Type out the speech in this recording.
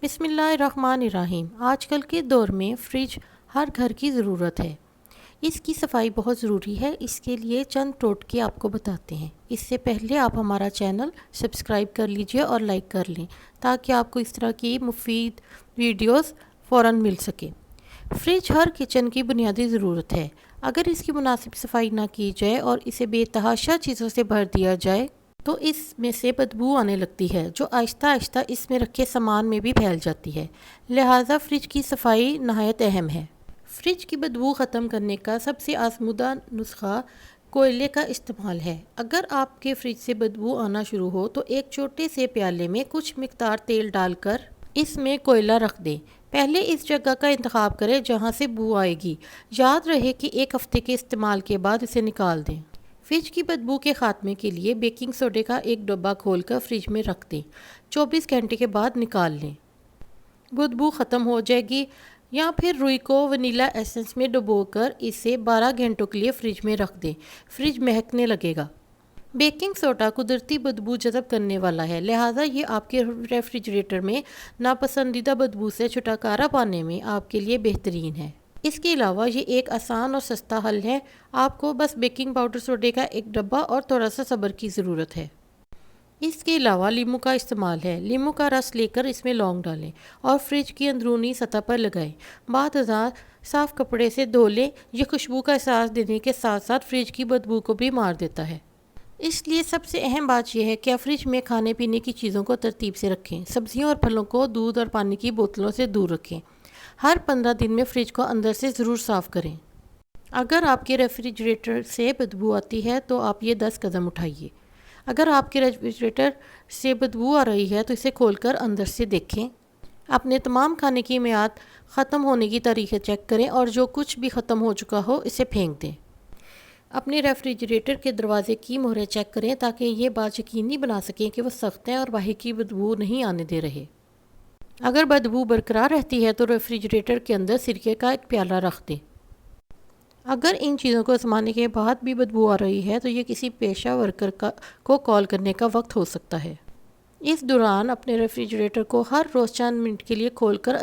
بسم اللہ الرحمن الرحیم۔ آج کل کے دور میں فریج ہر گھر کی ضرورت ہے۔ اس کی صفائی بہت ضروری ہے۔ اس کے لیے چند ٹوٹکے آپ کو بتاتے ہیں۔ اس سے پہلے آپ ہمارا چینل سبسکرائب کر لیجئے اور لائک کر لیں تاکہ آپ کو اس طرح کی مفید ویڈیوز فوراً مل سکے۔ فریج ہر کچن کی بنیادی ضرورت ہے۔ اگر اس کی مناسب صفائی نہ کی جائے اور اسے بے تحاشا چیزوں سے بھر دیا جائے تو اس میں سے بدبو آنے لگتی ہے جو آہستہ آہستہ اس میں رکھے سامان میں بھی پھیل جاتی ہے۔ لہٰذا فریج کی صفائی نہایت اہم ہے۔ فریج کی بدبو ختم کرنے کا سب سے آزمودہ نسخہ کوئلے کا استعمال ہے۔ اگر آپ کے فریج سے بدبو آنا شروع ہو تو ایک چھوٹے سے پیالے میں کچھ مقدار تیل ڈال کر اس میں کوئلہ رکھ دیں۔ پہلے اس جگہ کا انتخاب کریں جہاں سے بو آئے گی۔ یاد رہے کہ ایک ہفتے کے استعمال کے بعد اسے نکال دیں۔ فریج کی بدبو کے خاتمے کے لیے بیکنگ سوڈے کا ایک ڈبہ کھول کر فریج میں رکھ دیں۔ 24 گھنٹے کے بعد نکال لیں۔ بدبو ختم ہو جائے گی یا پھر روئی کو ونیلا ایسنس میں ڈبو کر اسے 12 گھنٹوں کے لیے فریج میں رکھ دیں۔ فریج مہکنے لگے گا۔ بیکنگ سوڈا قدرتی بدبو جذب کرنے والا ہے، لہٰذا یہ آپ کے ریفریجریٹر میں ناپسندیدہ بدبو سے چھٹکارا پانے میں آپ کے لیے بہترین ہے۔ اس کے علاوہ یہ ایک آسان اور سستا حل ہے۔ آپ کو بس بیکنگ پاؤڈر سوڈے کا ایک ڈبہ اور تھوڑا سا صبر کی ضرورت ہے۔ اس کے علاوہ لیموں کا استعمال ہے۔ لیموں کا رس لے کر اس میں لونگ ڈالیں اور فریج کی اندرونی سطح پر لگائیں۔ بعد ازاں صاف کپڑے سے دھو لیں۔ یہ خوشبو کا احساس دینے کے ساتھ ساتھ فریج کی بدبو کو بھی مار دیتا ہے۔ اس لیے سب سے اہم بات یہ ہے کہ آپ فریج میں کھانے پینے کی چیزوں کو ترتیب سے رکھیں۔ سبزیوں اور پھلوں کو دودھ اور پانی کی بوتلوں سے دور رکھیں۔ ہر 15 دن میں فریج کو اندر سے ضرور صاف کریں۔ اگر آپ کے ریفریجریٹر سے بدبو آتی ہے تو آپ یہ 10 قدم اٹھائیے۔ اگر آپ کے ریفریجریٹر سے بدبو آ رہی ہے تو اسے کھول کر اندر سے دیکھیں۔ اپنے تمام کھانے کی میعاد ختم ہونے کی تاریخیں چیک کریں اور جو کچھ بھی ختم ہو چکا ہو اسے پھینک دیں۔ اپنے ریفریجریٹر کے دروازے کی مہریں چیک کریں تاکہ یہ بات یقینی بنا سکیں کہ وہ سخت ہیں اور باہر کی بدبو نہیں آنے دے رہے۔ اگر بدبو برقرار رہتی ہے تو ریفریجریٹر کے اندر سرکے کا ایک پیالہ رکھ دیں۔ اگر ان چیزوں کو آزمانے کے بعد بھی بدبو آ رہی ہے تو یہ کسی پیشہ ورکر کو کال کرنے کا وقت ہو سکتا ہے۔ اس دوران اپنے ریفریجریٹر کو ہر روز چند منٹ کے لیے کھول کر